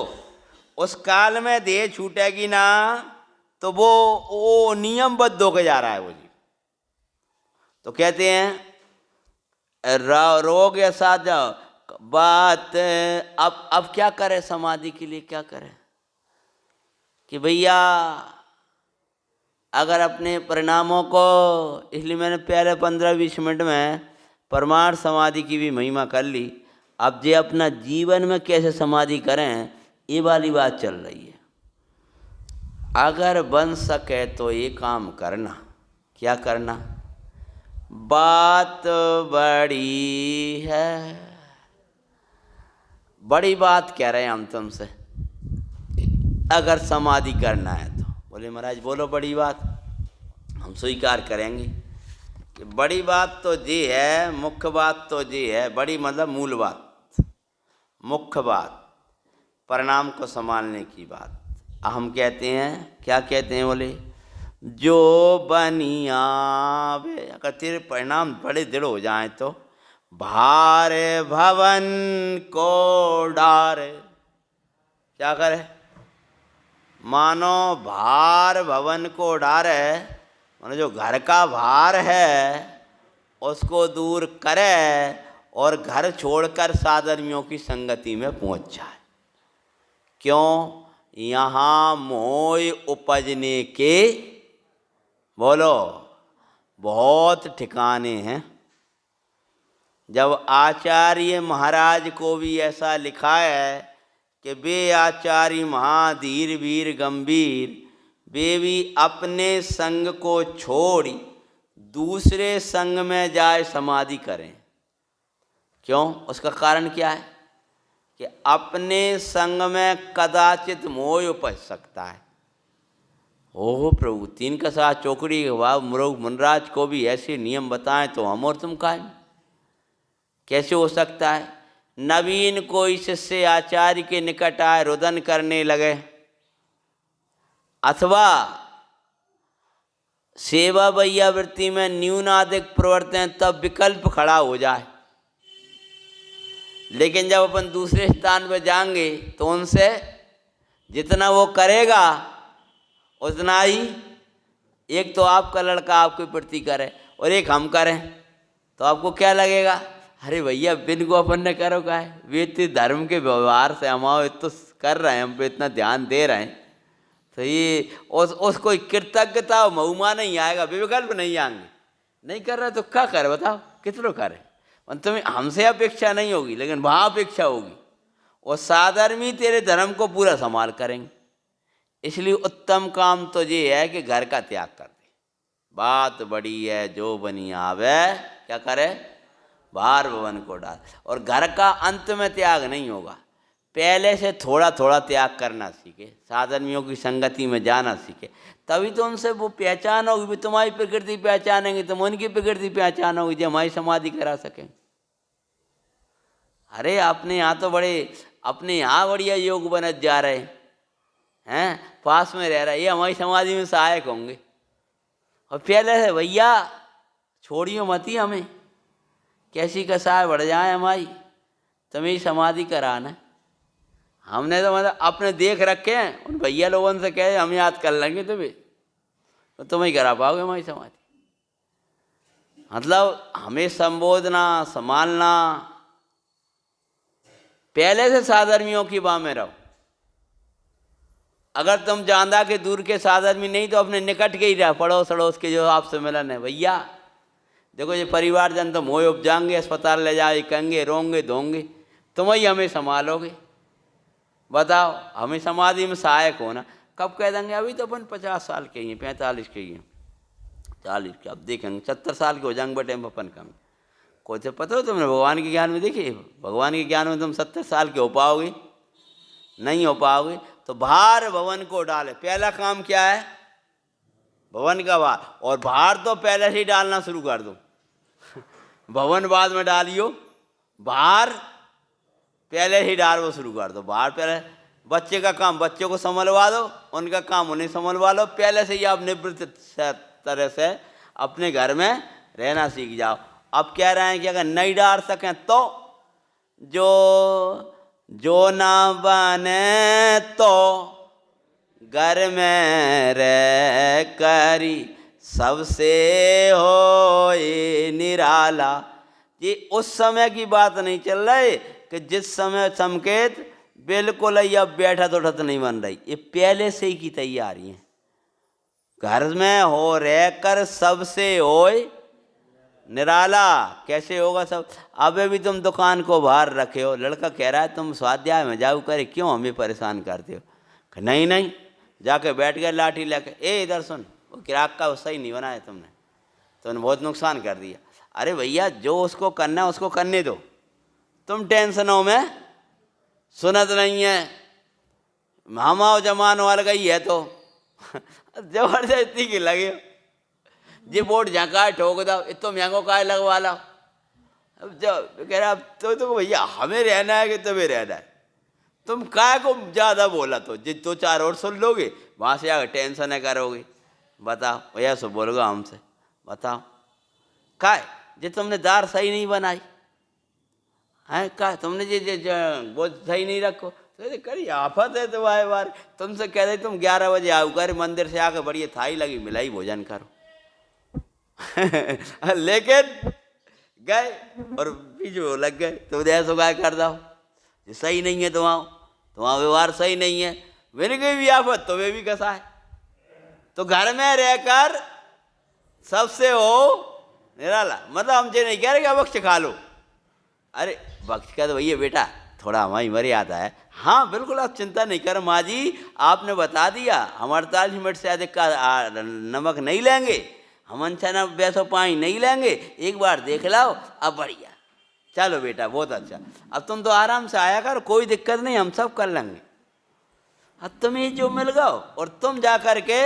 उस काल में देह छूटेगी ना, तो वो नियमबद्ध होके जा रहा है वो जी। तो कहते हैं रोग या साथ जाओ बात। अब क्या करें समाधि के लिए, क्या करें कि भैया अगर अपने परिणामों को, इसलिए मैंने पहले 15-20 मिनट में परमार्थ समाधि की भी महिमा कर ली। अब जे अपना जीवन में कैसे समाधि करें ये वाली बात चल रही है। अगर बन सके तो ये काम करना। क्या करना? बात बड़ी है, बड़ी बात कह रहे हैं हम तुमसे। अगर समाधि करना है तो बोले महाराज बोलो बड़ी बात, हम स्वीकार करेंगे कि बड़ी बात तो जी है, मुख्य बात तो जी है। बड़ी मतलब मूल बात, मुख्य बात, परिणाम को संभालने की बात। हम कहते हैं, क्या कहते हैं? बोले जो बनियावे, अगर तेरे परिणाम बड़े दृढ़ हो जाएं तो भार भवन को डारे। क्या करे? मानो भार भवन को डारे, मानो जो घर का भार है उसको दूर करे और घर छोड़कर साधर्मियों की संगति में पहुंच जाए। क्यों? यहाँ मोह उपजने के, बोलो, बहुत ठिकाने हैं। जब आचार्य महाराज को भी ऐसा लिखा है कि वे आचार्य महाधीर वीर गंभीर, वे भी अपने संग को छोड़ी दूसरे संग में जाए समाधि करें। क्यों? उसका कारण क्या है कि अपने संग में कदाचित मोह उपज सकता है। ओह प्रभु, 3 का 7 चौकड़ी के बाद मुनराज को भी ऐसे नियम बताएं तो हम और तुम कायम कैसे हो सकता है? नवीन कोई शिष्य आचार्य के निकट आए, रुदन करने लगे, अथवा सेवा वैयावृत्ति में न्यूनाधिक प्रवर्तन, तब विकल्प खड़ा हो जाए। लेकिन जब अपन दूसरे स्थान पर जाएंगे तो उनसे जितना वो करेगा उतना ही, एक तो आपका लड़का आपके प्रति करे और एक हम करें तो आपको क्या लगेगा? अरे भैया बिन को अपन ने करो का है, वे इतने धर्म के व्यवहार से हमारे तो कर रहे हैं, हम पे इतना ध्यान दे रहे हैं, तो ये उसको कृतज्ञता महुमा नहीं आएगा, विकल्प नहीं आएंगे। नहीं कर रहे तो क्या करे बताओ, कितनों करे? तुम्हें हमसे अपेक्षा नहीं होगी लेकिन वहाँ अपेक्षा होगी, और साधर्मी तेरे धर्म को पूरा संभाल करेंगे। इसलिए उत्तम काम तो ये है कि घर का त्याग कर दे। बात बड़ी है, जो बनी आवे, क्या करे? भार भवन को डाल। और घर का अंत में त्याग नहीं होगा, पहले से थोड़ा थोड़ा त्याग करना सीखे, साधर्मियों की संगति में जाना सीखे, तभी तो उनसे वो पहचान होगी। भी तुम्हारी प्रकृति पहचानेंगे, तुम उनकी प्रकृति पहचानोगे, जो हमारी समाधि करा सकें। अरे अपने यहाँ तो बड़े, अपने यहाँ बढ़िया योग बनत जा रहे हैं, पास में रह रहा है, ये हमारी समाधि में सहायक होंगे। और पहले से भैया छोड़ियो मत ही हमें, कैसी कसाय बढ़ जाए हमारी, तुम्हें समाधि कराना। हमने तो मतलब अपने देख रखे हैं, उन भैया लोगों से कहे हम याद कर लेंगे तुम्हें, तो तुम ही करा पाओगे हमारी समाधि। मतलब हमें संबोधना संभालना, पहले से साधर्मियों की बाह में रहो। अगर तुम जानदा के दूर के साधर्मी नहीं तो अपने निकट के ही रह, पड़ोस अड़ोस के जो आपसे मिलन है। भैया देखो ये परिवारजन तो मोह उपजाएंगे, अस्पताल ले जाए कहेंगे, रोंगे धोंगे, तुम ही हमें संभालोगे। बताओ, हमें समाधि में सहायक होना। कब कह देंगे? अभी तो अपन 50 साल के ही हैं, 45 के ही हैं, 40 के, अब देखेंगे 70 साल के हो जाएंगे बटे अपन कम। कोई तो पता हो तुमने भगवान के ज्ञान में, देखिए भगवान के ज्ञान में तुम 70 साल के हो पाओगे? नहीं हो पाओगे। तो भार भवन को डाले, पहला काम क्या है? भवन का भार। और भार तो पहले से ही डालना शुरू कर दो, भवन बाद में डालियो, भार पहले ही डालना शुरू कर दो। भार पहले, बच्चे का काम बच्चे को संभलवा दो, उनका काम उन्हें संभलवा लो, पहले से ही आप निवृत्त तरह से अपने घर में रहना सीख जाओ। अब कह रहे हैं कि अगर नहीं डाल सकें तो जो ना बने तो घर में रह करी सबसे होए निराला। ये उस समय की बात नहीं चल रही कि जिस समय संकेत बिल्कुल ही अब बैठत उठत नहीं बन रही, ये पहले से ही की तैयारी है। घर में हो रह कर सबसे होए निराला। कैसे होगा सब? अबे भी तुम दुकान को बाहर रखे हो, लड़का कह रहा है तुम स्वाध्याय में जाओ करे, क्यों हमें परेशान करते हो? नहीं नहीं, जाके बैठ गए लाठी लेके, ए इधर सुन, वो ग्राहक का सही नहीं बनाया तुमने बहुत नुकसान कर दिया। अरे भैया जो उसको करना है उसको करने दो, तुम टेंशनों में सुनत नहीं है। मामा जमान वाल गई है तो जबरदस्ती की लगे जी बोर्ड झंका ठोक दो, इतो महंगो काय लगवा लो। अब जब कह रहा तो भैया हमें रहना है कि तुम्हें रहना है, तुम काय को ज़्यादा बोला तो जी 2-4 और सुन लोगे, वहाँ से आकर टेंशन है करोगे। बताओ भैया सो बोलोगा हमसे, बताओ काय जे तुमने दार सही नहीं बनाई है, काय तुमने जे वो सही नहीं रखो तो करी आफत है। तो आए बार तुमसे कह रहे तुम 11 बजे आओ कर मंदिर से आकर बढ़िया थाई लगी मिलाई भोजन करो लेकिन गए और बीजो लग गए तो ऐसा काय कर दो, सही नहीं है तुम्हारा व्यवहार सही नहीं है, मेरे कोई भी आफत तो वे भी कसा है। तो घर में रहकर सबसे हो निराला, मतलब हमसे नहीं कह रहे कि बख्श खा लो। अरे बख्श का तो भैया बेटा थोड़ा हमारी मर्यादा है। हाँ बिल्कुल, आप चिंता नहीं कर माँ जी, आपने बता दिया हम 48 मिनट से अधिक का नमक नहीं लेंगे, हम अनछना वैसो पानी नहीं लेंगे, एक बार देख लाओ। अब बढ़िया, चलो बेटा बहुत अच्छा, अब तुम तो आराम से आया कर, कोई दिक्कत नहीं, हम सब कर लेंगे। अब तुम्हें जो मिल गओ और तुम जा कर के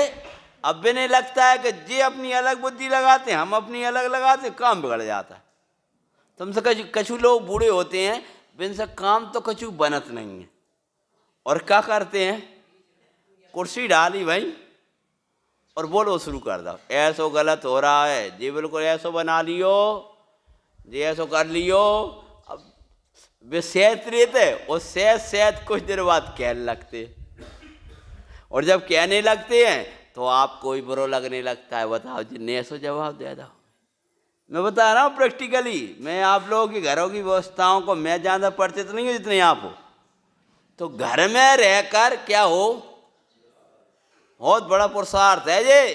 अब भी नहीं लगता है कि जी अपनी अलग बुद्धि लगाते हैं, हम अपनी अलग लगाते, काम बिगड़ जाता है। तुमसे कछु लोग बूढ़े होते हैं, जिनसे काम तो कछु बनत नहीं है, और क्या करते हैं, कुर्सी डाली भाई और बोलो शुरू कर दो, ऐसो गलत हो रहा है जी, बिल्कुल ऐसो बना लियो जी, ऐसो कर लियो। अब वे सहत रहते और सहत कुछ देर बाद कहने लगते, और जब कहने लगते हैं तो आपको ही बुरा लगने लगता है। बताओ जिन्हें ऐसो जवाब दे दो। मैं बता रहा हूँ प्रैक्टिकली, मैं आप लोगों की घरों की व्यवस्थाओं को मैं ज़्यादा परिचित नहीं हूँ जितने आप हो। तो घर में रहकर क्या हो, बहुत बड़ा पुरुषार्थ है ये,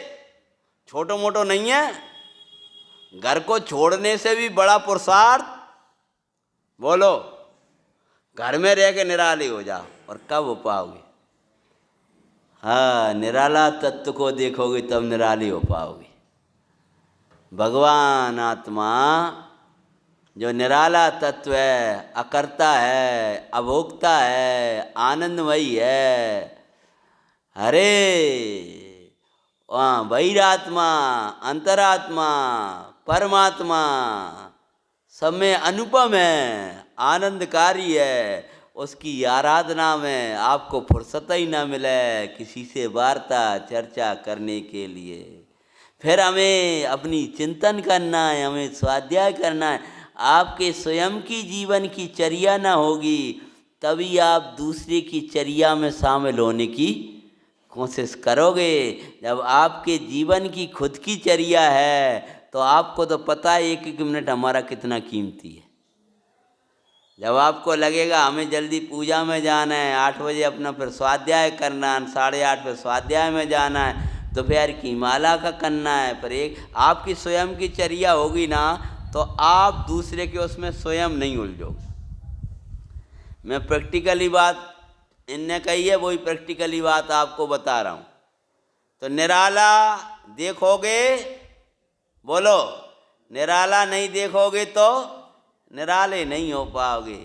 छोटो मोटो नहीं है। घर को छोड़ने से भी बड़ा पुरुषार्थ, बोलो घर में रह के निराले हो जाओ, और कब हो पाओगे? हाँ, निराला तत्व को देखोगे तब निराले हो पाओगे। भगवान आत्मा जो निराला तत्व है, अकर्ता है, अभोक्ता है, आनंदमयी है, अरे बहिरात्मा, अंतरात्मा, परमात्मा सब में अनुपम है, आनंदकारी है। उसकी आराधना में आपको फुर्सत ही ना मिले किसी से वार्ता चर्चा करने के लिए। फिर हमें अपनी चिंतन करना है, हमें स्वाध्याय करना है। आपके स्वयं की जीवन की चर्या ना होगी तभी आप दूसरे की चर्या में शामिल होने की कोशिश करोगे। जब आपके जीवन की खुद की चर्या है तो आपको तो पता है एक एक मिनट हमारा कितना कीमती है। जब आपको लगेगा हमें जल्दी पूजा में जाना है, 8 बजे अपना फिर स्वाध्याय करना है, 8:30 फिर स्वाध्याय में जाना है, दोपहर की माला का करना है, पर एक आपकी स्वयं की चर्या होगी ना तो आप दूसरे के उसमें स्वयं नहीं उलझोगे। मैं प्रैक्टिकली बात इनने कही है, वही प्रैक्टिकली बात आपको बता रहा हूँ। तो निराला देखोगे, बोलो निराला नहीं देखोगे तो निराले नहीं हो पाओगे।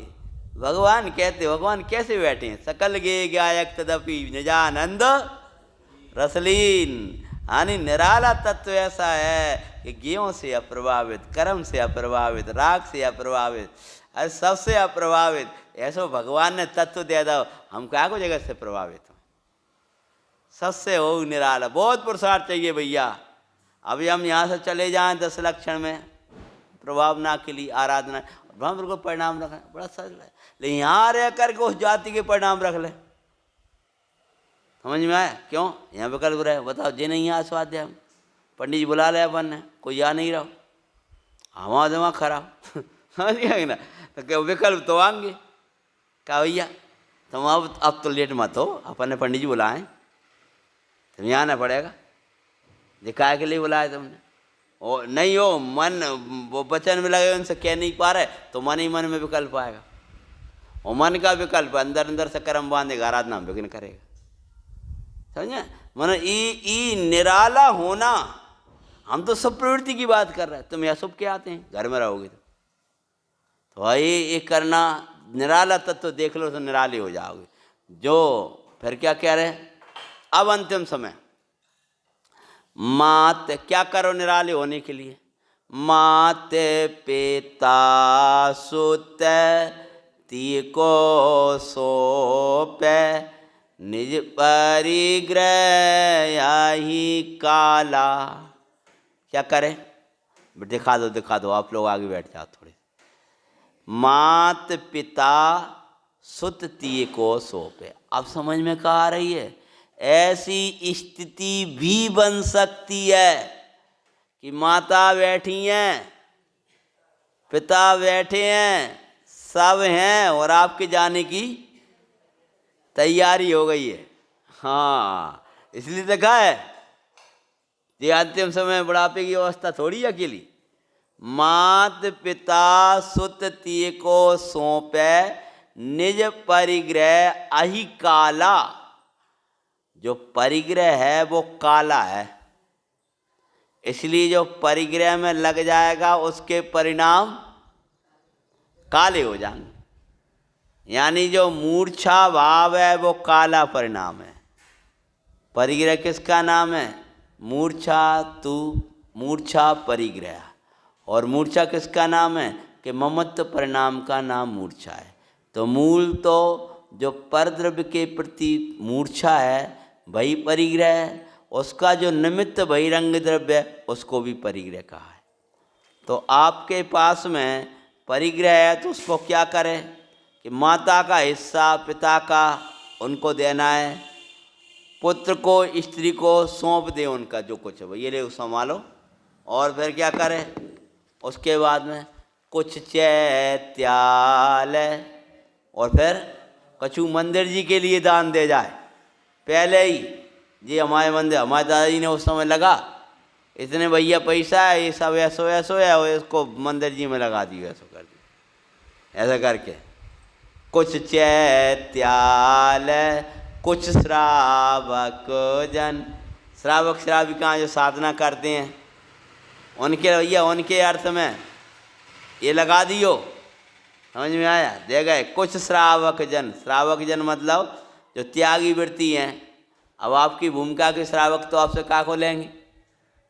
भगवान कहते, भगवान कैसे बैठे हैं, सकल गे गायक तदपि निजानंद रसलीन। यानी निराला तत्व ऐसा है कि ज्ञों से अप्रभावित, कर्म से अप्रभावित, राग से अप्रभावित, अरे सबसे अप्रभावित। ऐसो भगवान ने तत्व दे दो, हम क्या को जगह से प्रभावित हो, सबसे हो निराला। बहुत पुरुषार्थ चाहिए भैया। अभी हम यहाँ से चले जाएं 10 लक्षण में प्रभावना के लिए आराधना, हम बिल्कुल परिणाम रखें, बड़ा सरल है। लेकिन यहाँ रह करके उस जाति के परिणाम रख ले, समझ में आया? क्यों यहाँ विकल्प रहे? बताओ, जे नहीं आया स्वाध्याय में, पंडित जी बुला ले अपन ने, कोई आ नहीं रहा, हमारा दिमाग खराब समझ गया ना? तो क्या विकल्प तो आएंगे, क्या भैया तुम अब तो लेट मत हो, अपन ने पंडित जी बुलाए, तुम्हें आना पड़ेगा। दिखाए के लिए बुलाया तुमने, ओ नहीं हो मन वो वचन में लगे, उनसे कह नहीं पा रहे तो मन ही मन में विकल्प आएगा, और मन का विकल्प अंदर अंदर से कर्म बांधेगा, आराधना में विघ्न करेगा। समझे? मन ई निराला होना, हम तो सब प्रवृत्ति की बात कर रहे हैं, तुम अशुभ के आते हैं, घर में रहोगे तो भाई ये करना, निराला तत्व देख लो तो निराले हो जाओगे। जो फिर क्या कह रहे? अब अंतिम समय, मात क्या करो निराले होने के लिए? मात पिता सुत तीको सोपे निज परिग्रह ही काला। क्या करें? दिखा दो आप लोग आगे बैठ जाओ थोड़े। मात पिता सुत तीको सोपे, अब समझ में कहाँ आ रही है? ऐसी स्थिति भी बन सकती है कि माता बैठी हैं, पिता बैठे हैं, सब हैं और आपके जाने की तैयारी हो गई है। हाँ, इसलिए देखा है ये अंतिम समय बुढ़ापे की अवस्था थोड़ी अकेली। मात पिता सुत तीको सौंपे निज परिग्रह अहि काला। जो परिग्रह है वो काला है, इसलिए जो परिग्रह में लग जाएगा उसके परिणाम काले हो जाएंगे। यानी जो मूर्छा भाव है वो काला परिणाम है। परिग्रह किसका नाम है? मूर्छा तू मूर्छा परिग्रह। और मूर्छा किसका नाम है? कि ममत्व परिणाम का नाम मूर्छा है। तो मूल तो जो परद्रव्य के प्रति मूर्छा है वही परिग्रह, उसका जो निमित्त बहिरंग द्रव्य है उसको भी परिग्रह कहा है। तो आपके पास में परिग्रह है तो उसको क्या करें कि माता का हिस्सा पिता का उनको देना है, पुत्र को स्त्री को सौंप दे उनका जो कुछ है ये ले संभालो। और फिर क्या करें? उसके बाद में कुछ चैत्यालय, और फिर कछु मंदिर जी के लिए दान दे जाए। पहले ही जी हमारे मंदिर, हमारे दादाजी ने उस समय लगा, इतने भैया पैसा है, ये सब ऐसो ऐसो है, और इसको मंदिर जी में लगा दियो, ऐसा कर दिया। ऐसा करके कुछ चैत्यालय, कुछ श्रावक जन, श्रावक श्राविका जो साधना करते हैं उनके भैया उनके अर्थ में ये लगा दियो। समझ में आया? दे गए। कुछ श्रावक जन, श्रावक जन मतलब जो त्यागी वृत्ति हैं। अब आपकी भूमिका के श्रावक तो आपसे का को लेंगे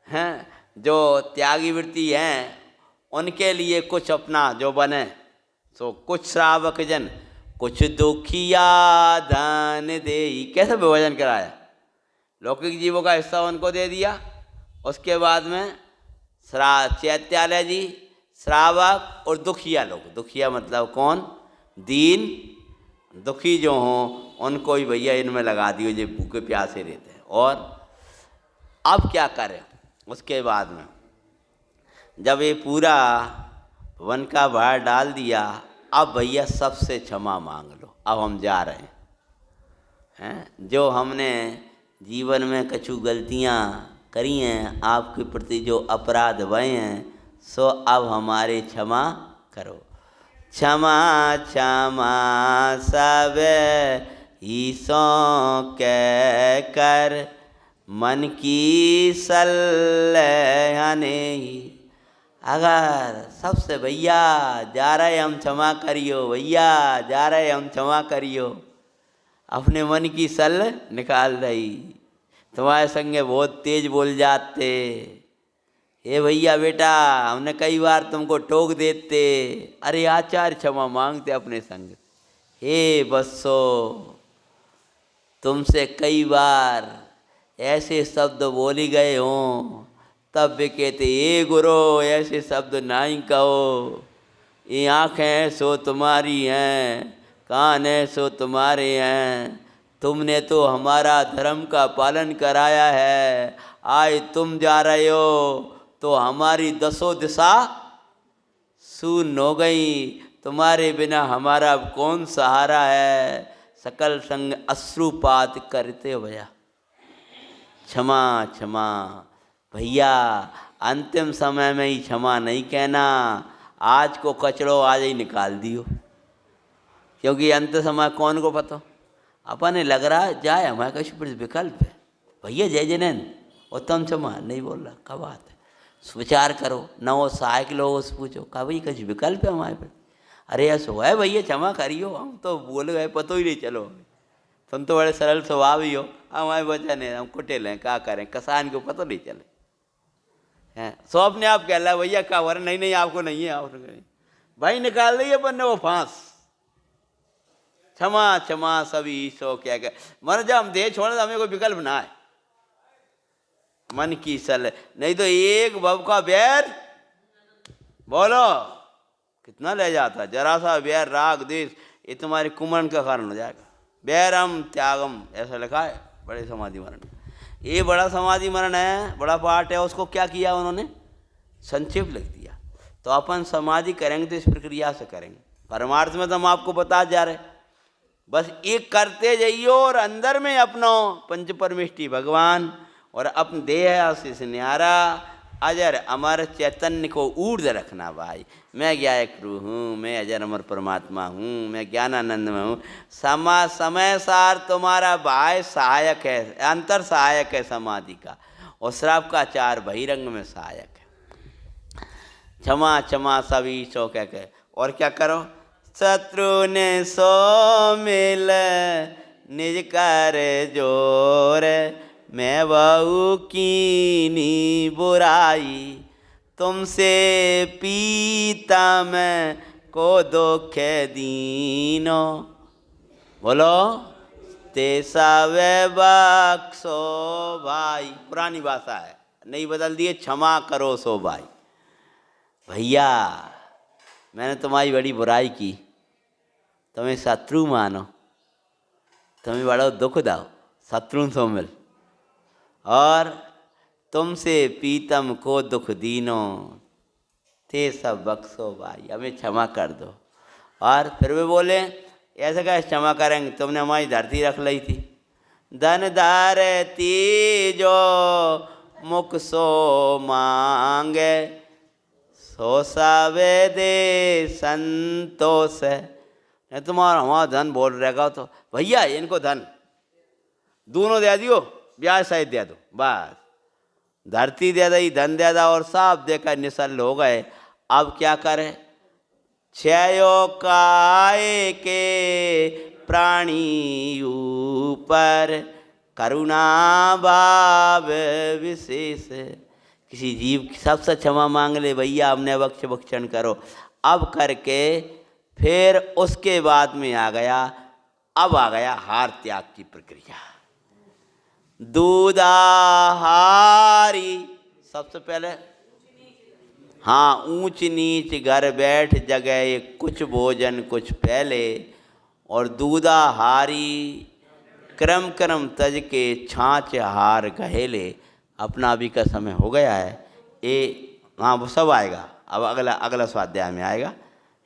हैं? जो त्यागी वृत्ति हैं उनके लिए कुछ अपना जो बने। सो कुछ श्रावक जन, कुछ दुखिया धन दे। कैसे विभाजन कराया? लौकिक जीवों का हिस्सा उनको दे दिया, उसके बाद में चैत्यालय जी, श्रावक और दुखिया लोग। दुखिया मतलब कौन? दीन दुखी जो हों उनको ही भैया इनमें लगा दियो जो भूखे प्यासे रहते हैं। और अब क्या करें? उसके बाद में जब ये पूरा वन का भार डाल दिया, अब भैया सबसे क्षमा मांग लो, अब हम जा रहे हैं। जो हमने जीवन में कछु गलतियाँ करी हैं, आपके प्रति जो अपराध भए हैं, सो अब हमारे क्षमा करो। क्षमा क्षमा सब ईसों कह कर मन की सल्ह नहीं। अगर सबसे भैया जा रहे हम क्षमा करियो, भैया जा रहे हम क्षमा करियो, अपने मन की सल्ह निकाल रही। तुम्हारे संगे बहुत तेज बोल जाते, हे भैया बेटा हमने कई बार तुमको टोक देते, अरे आचार्य क्षमा मांगते अपने संग। हे बस्सो तुमसे कई बार ऐसे शब्द बोली गए हों, तब भी कहते ये गुरु ऐसे शब्द नहीं कहो। ये आँखें सो तुम्हारी हैं, कान है सो तुम्हारे हैं, तुमने तो हमारा धर्म का पालन कराया है, आज तुम जा रहे हो तो हमारी 10 दिशा शून्य हो गई, तुम्हारे बिना हमारा अब कौन सहारा है। सकल संग अश्रुपात करते हो भैया, क्षमा क्षमा भैया, अंतिम समय में ही क्षमा नहीं कहना, आज को कचड़ो आज ही निकाल दियो, क्योंकि अंत समय कौन को पता। अपन लग रहा है जाए हमारे कुछ विकल्प है भैया, जय जैन उत्तम क्षमा नहीं बोल रहा, क्या बात है, विचार करो, न वो सहायक लोगों से पूछो, कहा भाई कुछ विकल्प है हमारे पर। अरे ऐसा है भैया, क्षमा करियो, हम तो बोल गए पता ही नहीं चलो, तुम तो बड़े सरल स्वभाव ही हो, हमारे वजह नहीं, हम कुटेल हैं, क्या करें, किसान को पता नहीं चले हैं। सो अपने आप कह रहा भैया क्या वर, नहीं नहीं आपको नहीं है, आपने भाई निकाल दिए अपन ने वो फांस, क्षमा क्षमा सभी सो क्या क्या, मर जा हम देह छोड़, हमें कोई विकल्प ना है, मन की सल, नहीं तो एक भव का बैर बोलो कितना ले जाता, जरा सा बैर राग देश ये तुम्हारे कुमन का कारण हो जाएगा। बैरम त्यागम ऐसा लिखा है बड़े समाधि मरण, ये बड़ा समाधि मरण है, बड़ा पाठ है, उसको क्या किया उन्होंने, संक्षिप्त लिख दिया। तो अपन समाधि करेंगे तो इस प्रक्रिया से करेंगे, परमार्थ में तो हम आपको बता जा रहे, बस एक करते जाइयो और अंदर में अपनो पंच परमेष्टि भगवान और अपने देह आशीष न्यारा अजर अमर चैतन्य को ऊर्ध्व रखना। भाई मैं ज्ञायक प्रभु हूँ, मैं अजर अमर परमात्मा हूँ, मैं ज्ञानानंद में हूँ, समय सार तुम्हारा भाई सहायक है, अंतर सहायक है समाधि का, और श्राप का चार बहिरंग में सहायक है। क्षमा क्षमा सभी सो कह के, और क्या करो, शत्रु ने सो मिल निज कर जोर, मैं बहु कीनी बुराई, तुमसे पीता मैं को दुख दीनो, बोलो तेसा वे बख्शो भाई, पुरानी भाषा है, नहीं बदल दिए, क्षमा करो सो भाई। भैया मैंने तुम्हारी बड़ी बुराई की, तुम्हें शत्रु मानो, तुम्हें बड़ा दुख दाओ, शत्रु सो मिल, और तुमसे पीतम को दुख दीनो, ते सब बख्शो भाई, हमें क्षमा कर दो। और फिर वे बोले ऐसे क्या क्षमा करेंगे, तुमने हमारी धरती रख ली थी, धन धरती जो मुख सो मांगे, सो सावे दे संतोष है। तुम्हारा हमारा धन बोल रहेगा तो भैया इनको धन दोनों दे दियो, ब्याज सहित दे दो, बस धरती दे दी, धन दे दा, और सब देकर निशल हो गए। अब क्या करें, क्षयो काय के प्राणी ऊपर, करुणा भाव विशेष, किसी जीव सबसे क्षमा मांग ले भैया, हमने बख्श बख्शन करो। अब करके फिर उसके बाद में आ गया, अब आ गया हार त्याग की प्रक्रिया। दूधाहारी सबसे पहले, हाँ ऊंच नीच घर बैठ जगह, कुछ भोजन कुछ पहले, और दूधाहारी क्रम क्रम तज के छाछ हार गहेले। अपना अभी का समय हो गया है, ये हाँ वो सब आएगा, अब अगला स्वाध्याय में आएगा।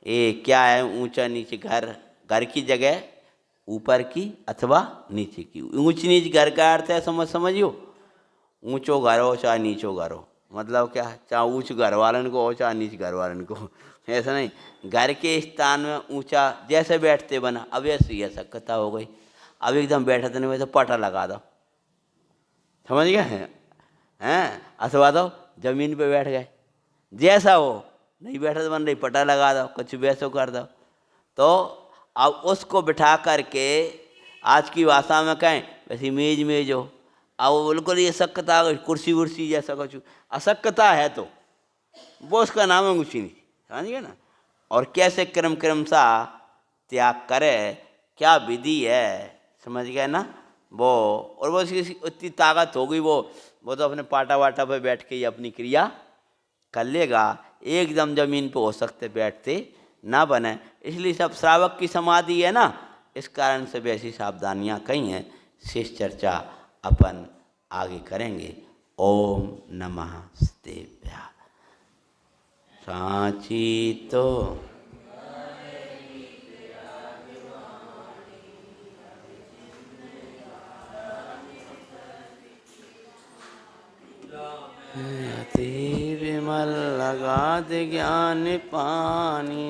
ये क्या है, ऊंचा नीचे घर, घर की जगह ऊपर की अथवा नीचे की, ऊंच नीच घर का अर्थ है समझियो, ऊंचो घर हो चाहे नीचो घर हो, मतलब क्या, चाहे ऊंच घर वालन को हो चाहे नीच घर वालन को, ऐसा नहीं, घर के स्थान में ऊंचा जैसे बैठते बना, अब ऐसी ही शक्यता हो गई, अब एकदम बैठा तो नहीं, वैसे पटा लगा दो, समझ गए हैं, अथवा दो जमीन पे बैठ गए, जैसा हो, नहीं बैठा तो बन रही, पटा लगा दो, कुछ वैसो कर दो। तो अब उसको बिठा करके, आज की भाषा में कहें वैसे मेज हो, अब बिल्कुल ये शक्यता आ गई, कुर्सी वुर्सी जैसा कुछ अशक्यता है, तो वो उसका नाम है कुछ नहीं, समझ गए ना। और कैसे क्रम क्रम सा त्याग करे, क्या विधि है, समझ गए ना वो। और वो उसकी उतनी ताकत होगी, वो तो अपने पाटा वाटा पे बैठ के ही अपनी क्रिया कर लेगा, एकदम जमीन पे हो सकते बैठते ना बने। इसलिए सब श्रावक की समाधि है ना, इस कारण से भी ऐसी सावधानियाँ कही हैं। शेष चर्चा अपन आगे करेंगे। ओम नमः शिवाय। सांची तो अति विमल लगात ज्ञान पानी।